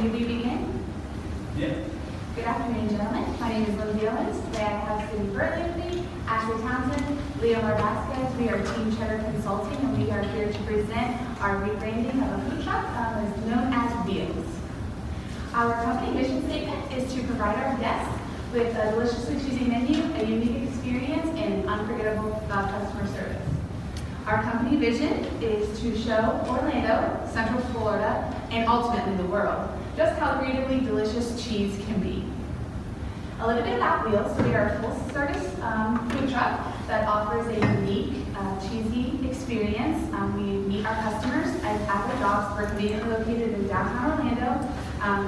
may we begin? Yeah. Good afternoon, gentlemen. My name is Lindsay Owens. Today I have Cindy Burtley with me, Ashley Townsend, Leo Vasquez. We are Team Cheddar Consulting, and we are here to present our rebranding of a food truck known as Wheels. Our company mission statement is to provide our guests with a deliciously cheesy menu, a unique experience, and unforgettable customer service. Our company vision is to show Orlando, Central Florida, and ultimately the world just how creatively delicious cheese can be. A little bit about Wheels. We are a full-service food truck that offers a unique, cheesy experience. We meet our customers at their jobs. We're conveniently located in downtown Orlando,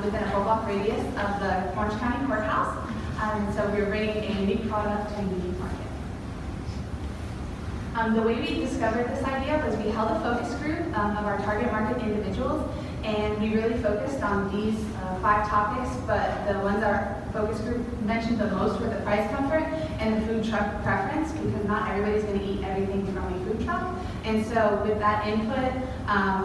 within a 4-block radius of the Orange County Courthouse. And so we're bringing a unique product to a unique market. The way we discovered this idea was we held a focus group of our target market individuals, and we really focused on these 5 topics, but the ones our focus group mentioned the most were the price comfort and the food truck preference, because not everybody's going to eat everything from a food truck. And so with that input,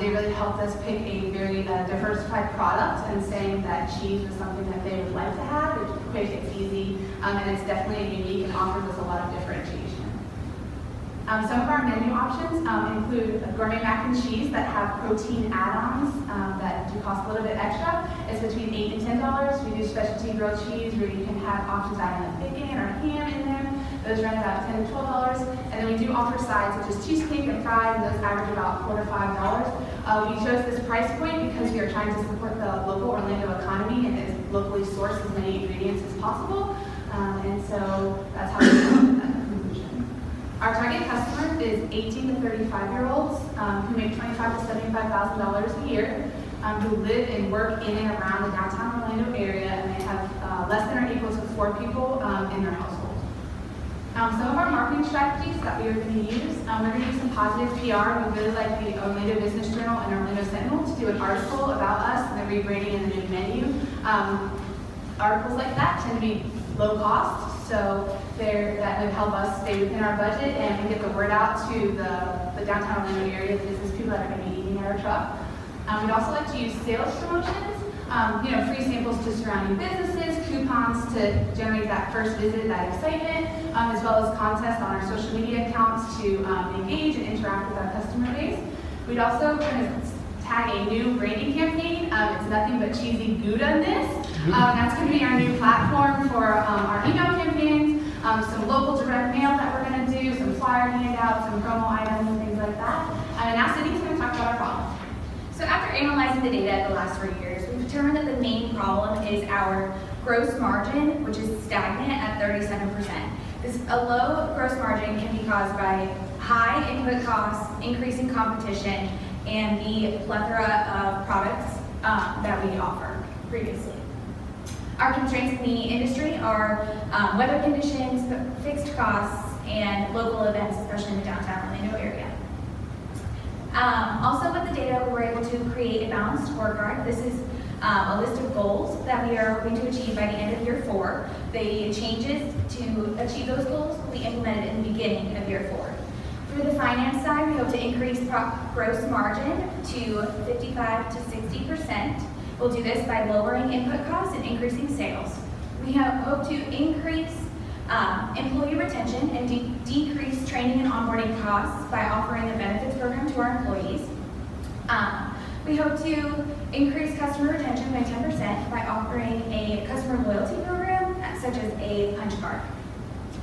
they really helped us pick a very diversified product, and saying that cheese was something that they would like to have. It's quick, it's easy, and it's definitely unique and offers us a lot of differentiation. Some of our menu options include gourmet mac and cheese that have protein add-ons that do cost a little bit extra. It's between $8 and $10. We do specialty grilled cheese where you can have options adding like bacon or ham in there. Those run about $10 to $12. And then we do offer sides such as cheesecake and fries, and those average about $4 to $5. We chose this price point because we are trying to support the local Orlando economy and is locally source as many ingredients as possible. And so that's how we came to that conclusion. Our target customer is 18 to 35-year-olds who make $25,000 to $75,000 a year, who live and work in and around the downtown Orlando area, and they have less than or equal to 4 people in their household. Some of our marketing strategies that we are going to use, we're going to use some positive PR. We really like the Orlando Business Journal and Orlando Sentinel to do an article about us and the rebranding and the new menu. Articles like that tend to be low cost, so that would help us stay within our budget and get the word out to the downtown Orlando area business people that are going to be eating at our truck. We'd also like to use sales promotions, free samples to surrounding businesses, coupons to generate that first visit, that excitement, as well as contests on our social media accounts to engage and interact with our customer base. We'd also kind of tag a new branding campaign. It's nothing but cheesy Gouda-ness. That's going to be our new platform for our email campaigns, some local direct mail that we're going to do, some flyer handouts, some promo items, and things like that. And now Cindy's going to talk about our problem. So after analyzing the data the last 3 years, we've determined that the main problem is our gross margin, which is stagnant at 37%. A low gross margin can be caused by high input costs, increasing competition, and the plethora of products that we offer previously. Our constraints in the industry are weather conditions, fixed costs, and local events, especially in the downtown Orlando area. Also with the data, we were able to create a balanced scorecard. This is a list of goals that we are hoping to achieve by the end of year 4. The changes to achieve those goals will be implemented in the beginning of year 4. For the finance side, we hope to increase gross margin to 55 to 60%. We'll do this by lowering input costs and increasing sales. We hope to increase employee retention and decrease training and onboarding costs by offering a benefits program to our employees. We hope to increase customer retention by 10% by offering a customer loyalty program, such as a punch card.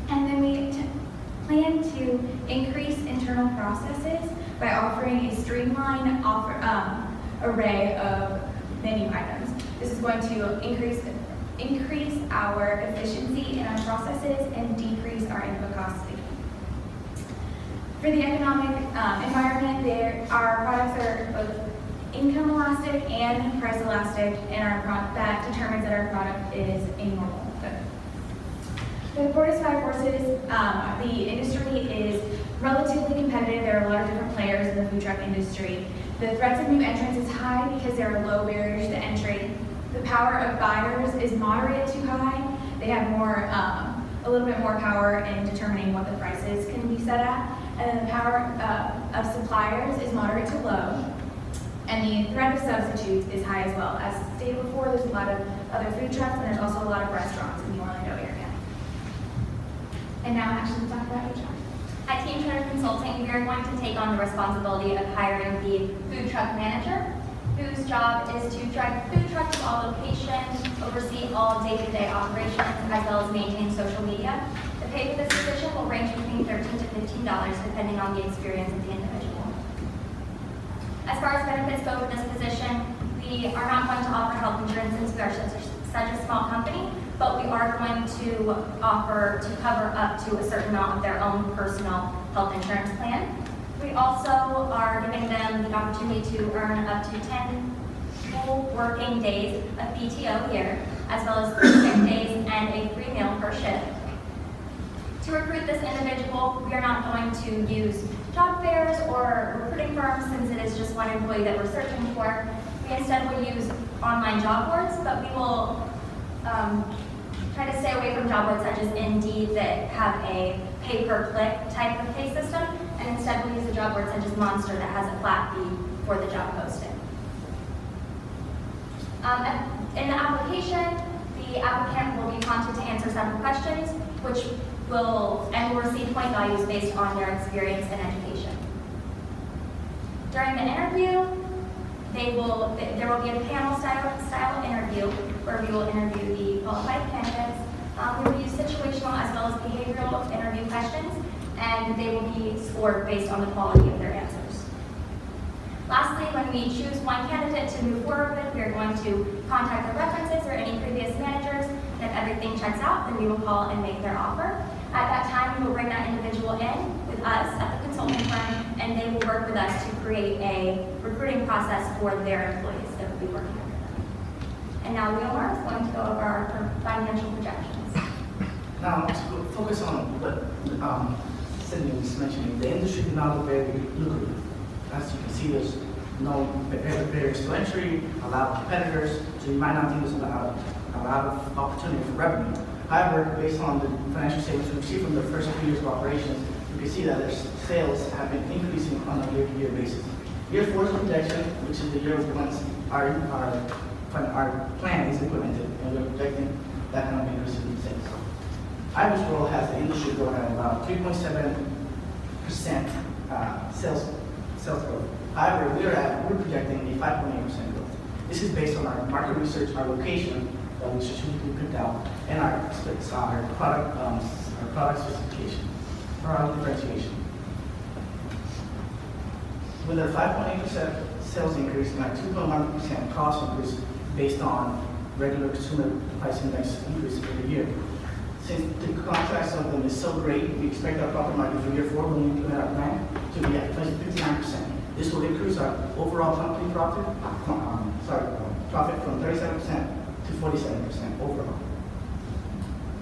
And then we plan to increase internal processes by offering a streamlined array of menu items. This is going to increase our efficiency in our processes and decrease our input costs. For the economic environment, our products are both income elastic and price elastic, and that determines that our product is a normal good. For the Portis Five Forces, the industry is relatively competitive. There are a lot of different players in the food truck industry. The threats of new entrants is high because there are low barriers to entry. The power of buyers is moderate to high. They have a little bit more power in determining what the prices can be set at. And then the power of suppliers is moderate to low. And the threat of substitutes is high as well. As stated before, there's a lot of other food trucks and there's also a lot of restaurants in the Orlando area. And now Ashley will talk about HR. At Team Turner Consulting, we are going to take on the responsibility of hiring the food truck manager, whose job is to drive food trucks to all locations, oversee all day-to-day operations, as well as maintain social media. The pay for this position will range between $13 to $15, depending on the experience of the individual. As far as benefits go for this position, we are not going to offer health insurance since we are such a small company, but we are going to offer to cover up to a certain amount of their own personal health insurance plan. We also are giving them the opportunity to earn up to 10 full working days of PTO here, as well as 3 sick days and a free meal per shift. To recruit this individual, we are not going to use job fairs or recruiting firms since it is just one employee that we're searching for. We instead will use online job boards, but we will try to stay away from job boards such as Indeed that have a pay-per-click type of pay system, and instead we'll use a job board such as Monster that has a flat fee for the job posting. In the application, the applicant will be prompted to answer several questions, which will receive point values based on their experience and education. During the interview, there will be a panel-style interview where we will interview the qualified candidates. We will use situational as well as behavioral interview questions, and they will be scored based on the quality of their answers. Lastly, when we choose one candidate to move forward with, we are going to contact their references or any previous managers, and if everything checks out, then we will call and make their offer. At that time, we will bring that individual in with us at the consulting firm, and they will work with us to create a recruiting process for their employees that will be working under them. And now Leomar is going to go over our financial projections. Now, to focus on what Cindy was mentioning, the industry is not very lucrative. As you can see, there's no barriers to entry, a lot of competitors, so you might not think there's a lot of opportunity for revenue. However, based on the financial statements we see from the first 2 years of operations, you can see that their sales have been increasing on a year-to-year basis. Year 4's projection, which is the year once our plan is implemented, and we're projecting that kind of increase in sales. Ivory's World has the industry growing at about 3.7% sales growth. However, we're projecting a 5.8% growth. This is based on our market research, our location that we strategically picked out, and our product specification, product differentiation. With a 5.8% sales increase and a 2.1% cost increase based on regular consumer price index increase every year. Since the contract of them is so great, we expect our profit margin for year 4 when we implement our plan to be at 59%. This will increase our overall company profit from 37% to 47% overall.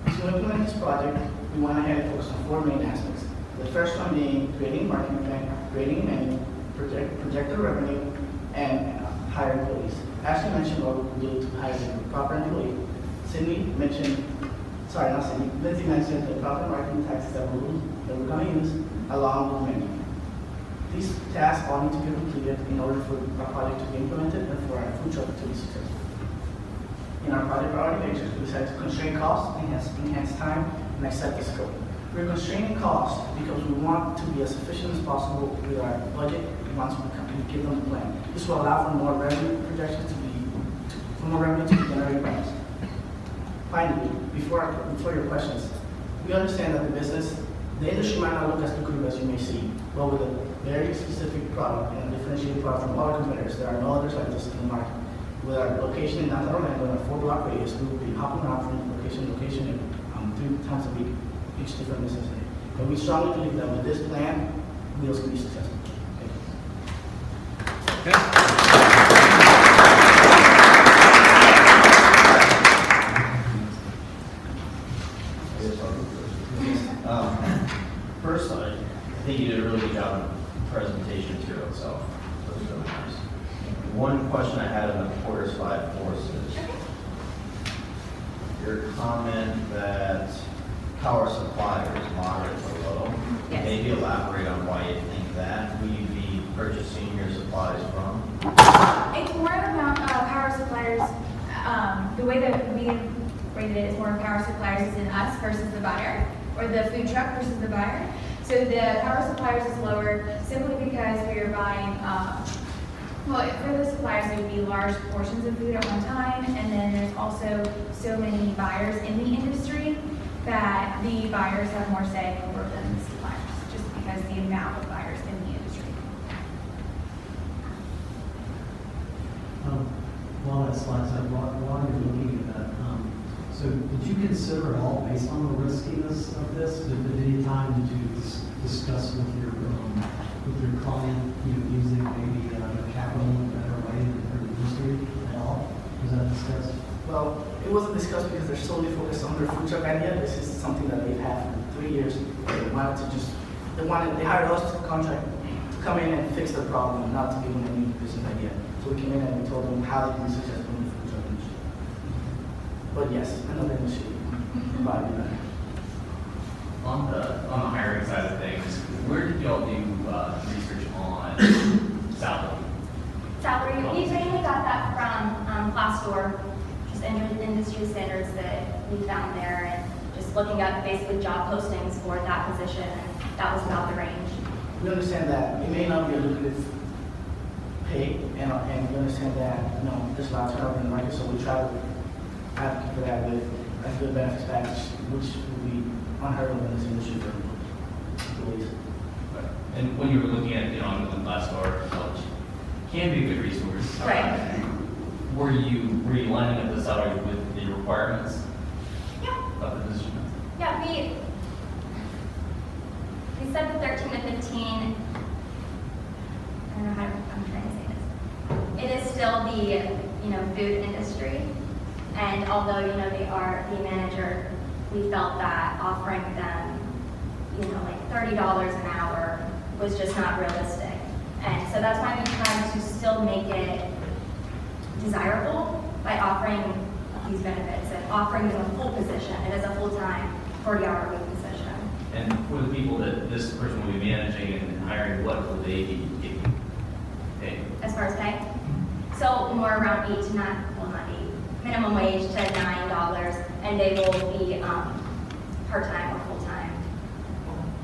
To implement this project, we went ahead and focused on 4 main aspects. The first one being creating a marketing plan, creating a menu, project the revenue, and hire employees. Ashley mentioned what we do to hire the proper employee. Lindsay mentioned the proper marketing tactics that we're going to use along with the menu. These tasks all need to be completed in order for our project to be implemented and for our food truck to be successful. In our project priority matrix, we decided to constrain costs, enhance time, and accept the scope. We're constraining costs because we want to be as efficient as possible with our budget once we give them the plan. This will allow for more revenue projections to be generated by us. Finally, before your questions, we understand that the industry might not look as lucrative as you may see, but with a very specific product and a differentiated product from other competitors, there are no others like this in the market. With our location in downtown Orlando and a 4-block radius, we will be hopping around from location to location 3 times a week, each different business day. But we strongly believe that with this plan, Wheels can be successful. Thank you. First, I think you did a really good job of the presentation material itself. That was really nice. One question I had on the quarters 5 forces. Your comment that power supplier is moderate or low. Yes. Maybe elaborate on why you think that. Will you be purchasing your supplies from? It's more about power suppliers, the way that we rated it is more power suppliers is in us versus the buyer, or the food truck versus the buyer. So the power suppliers is lower simply because we are buying, well, for the suppliers, it would be large portions of food at one time, and then there's also so many buyers in the industry that the buyers have more say over than the suppliers, just because the amount of buyers in the industry. While that slides up, while you're looking at that, so did you consider at all, based on the riskiness of this, at any time did you discuss with your client, using maybe capital in a better way in their industry at all? Was that discussed? Well, it wasn't discussed because they're solely focused on their food truck idea. This is something that they've had for 3 years. They hired us to contract to come in and fix their problem, and not to give them a new business idea. So we came in and we told them how they can be successful in the food truck industry. But yes, another industry. Provide that. On the hiring side of things, where did y'all do research on salary? Salary, we mainly got that from Glassdoor, just industry standards that we found there, and just looking at basically job postings for that position, and that was about the range. We understand that it may not be a lucrative pay, and we understand that, there's a lot of turnover in the market, so we try to advocate for that with a good benefits package, which would be unheard of in this industry for employees. And when you were looking at, on the Glassdoor, which can be a good resource. Right. Were you lining up the salary with the requirements Yeah. of the position? Yeah, we said the 13 to 15, I don't know how I'm trying to say this. It is still the, food industry. And although, they are the manager, we felt that offering them, like $30 an hour was just not realistic. And so that's why we tried to still make it desirable by offering these benefits and offering them a full position. It is a full-time, 40-hour-a-week position. And for the people that this person will be managing and hiring, what will they be getting paid? As far as pay? So more around not 8, minimum wage to $9, and they will be part-time or full-time.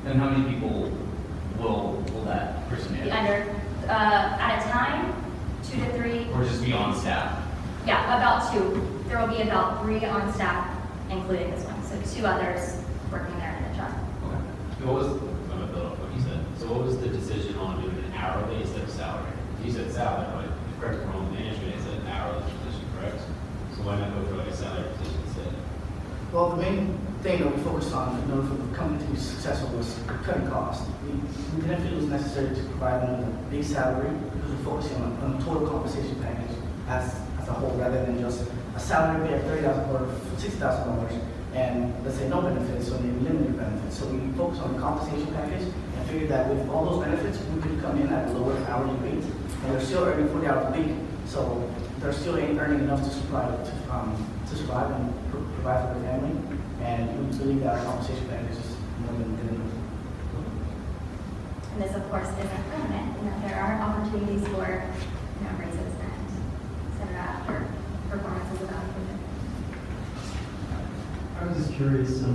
And how many people will that person Be manage? under, at a time, 2 to 3. Or just be on staff? Yeah, about 2. There will be about 3 on staff, including this one. So 2 others working there in the truck. What was, I'm gonna build up what you said. So what was the decision on doing an hourly instead of salary? You said salary, but correct me if I'm wrong, management is an hourly position, correct? So why not go for like a salary position instead? Well, the main thing that we focused on in order for the company to be successful was cutting costs. We didn't feel it was necessary to provide them with a big salary because we're focusing on a total compensation package as a whole rather than just a salary pay of $30,000 or $60,000 and let's say no benefits or maybe limited benefits. So we focused on the compensation package and figured that with all those benefits, we could come in at a lower hourly rate and they're still earning 40 hours a week. So they're still earning enough to survive and provide for their family. And we believe that our compensation package is more than good enough. And this, of course, isn't permanent. There are opportunities for raises and et cetera after performance is evaluated. I was just curious, were you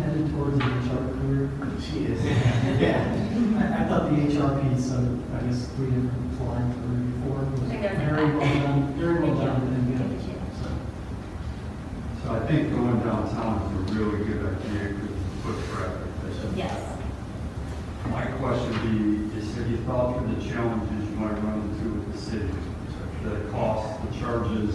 headed towards an HR career? She is. Yeah. I thought the HR piece, I guess 3 different lines or maybe 4 was I think there's like very that. well done, very well Thank you. done and good. Thank you. So, So I think going downtown is a really good idea because of foot traffic. Yes. My question would be, is have you thought through the challenges you might run into with the city? The costs, the charges,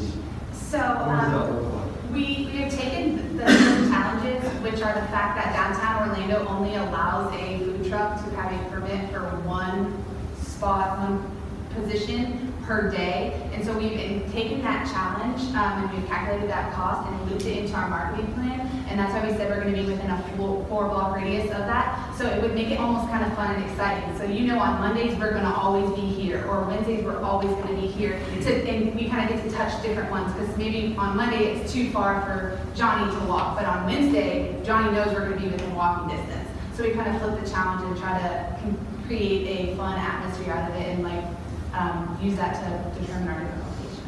So, what does that look like? we have taken the challenges, which are the fact that downtown Orlando only allows a food truck to have a permit for one spot, one position per day. And so we've taken that challenge and we've calculated that cost and looped it into our marketing plan. And that's why we said we're going to be within a 4-block radius of that. So it would make it almost kind of fun and exciting. So on Mondays we're going to always be here, or Wednesdays we're always going to be here. And we kind of get to touch different ones because maybe on Monday it's too far for Johnny to walk, but on Wednesday Johnny knows we're going to be within walking distance. So we kind of flip the challenge and try to create a fun atmosphere out of it and like use that to determine our different locations.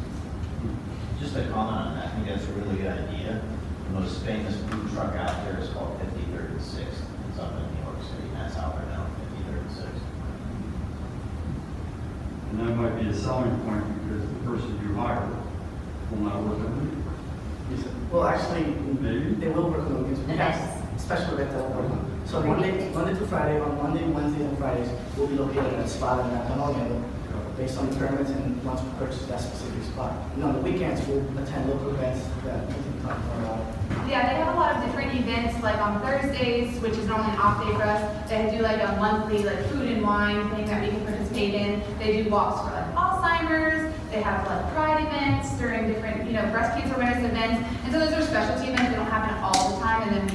Just a comment on that, I think that's a really good idea. The most famous food truck out there is called 53rd and 6th. It's up in New York City, and that's out there now, 53rd and 6th. And that might be a selling point because the person you hire will not work on it. Yes, sir. Well, actually, Maybe. they will work on the weekends. We have Events. special events that will work on. So Monday to Friday, on Monday, Wednesdays, and Fridays, we'll be located at a spot in downtown Orlando based on the permits and once we purchase that specific spot. And on the weekends, we'll attend local events that we can talk more about. Yeah, they have a lot of different events, like on Thursdays, which is normally an off day for us. They do like a monthly like food and wine thing that we can participate in. They do walks for like Alzheimer's. They have like pride events during different, breast cancer awareness events. And so those are specialty events. They don't happen all the time. And then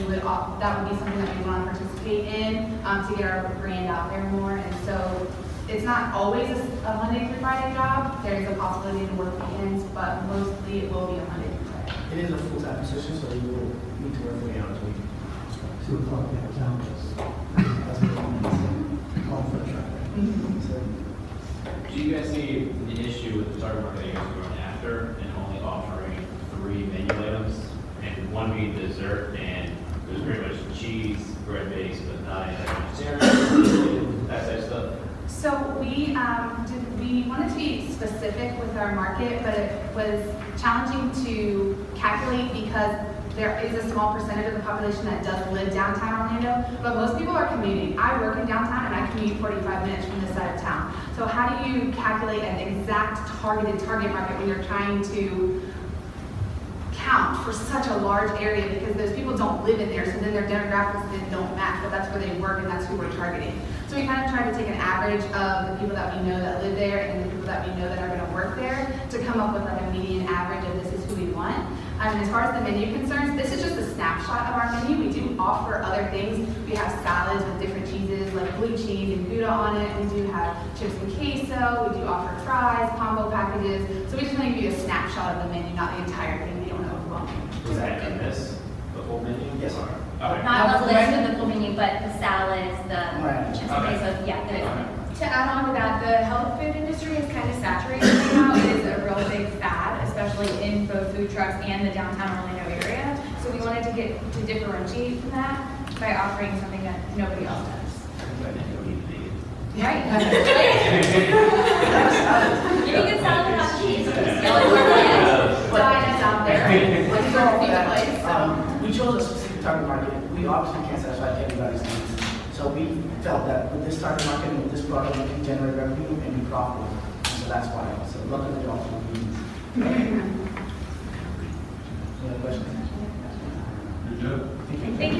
that would be something that we want to participate in to get our brand out there more. And so it's not always a Monday through Friday job. There is a possibility to work weekends, but mostly it will be a Monday through Friday. It is a full-time position, so you will need to work 40 hours a week. 2 o'clock downtown is That's what I'm all foot traffic. Do you guys see the issue with the target market that you guys are going after and only offering 3 menu items? And one being dessert, and it was pretty much cheese, bread based, but not anything vegetarian, that type of stuff? So we wanted to be specific with our market, but it was challenging to calculate because there is a small percentage of the population that does live downtown Orlando, but most people are commuting. I work in downtown and I commute 45 minutes from this side of town. So how do you calculate an exact target market when you're trying to count for such a large area, because those people don't live in there, so then their demographics then don't match, but that's where they work and that's who we're targeting. So we kind of tried to take an average of the people that we know that live there and the people that we know that are going to work there to come up with like a median average of this is who we want. As far as the menu concerns, this is just a snapshot of our menu. We do offer other things. We have salads with different cheeses like blue cheese and Gouda on it. We do have chips and queso. We do offer fries, combo packages. So we just want to give you a snapshot of the menu, not the entire thing. We don't want to overwhelm you. Was that in this, the whole menu? Yes, sir. Okay. Not the list of the full menu, but the salads, the Right. chips and Okay. queso, yeah, there is. Okay. To add on to that, the health food industry is kind of saturated right now. It is a real big fad, especially in both food trucks and the downtown Orlando area. So we wanted to get to differentiate from that by offering something that nobody else does. Right. Give me good salad without cheese. Yellow tortillas. Diners out there. Like So, your pizza place. we chose a specific target market. We obviously can't satisfy everybody's needs. So we felt that with this target market and with this product, we can generate revenue and be profitable. So that's why. So luckily, also means. Any other questions? Good job. Thank you. Thank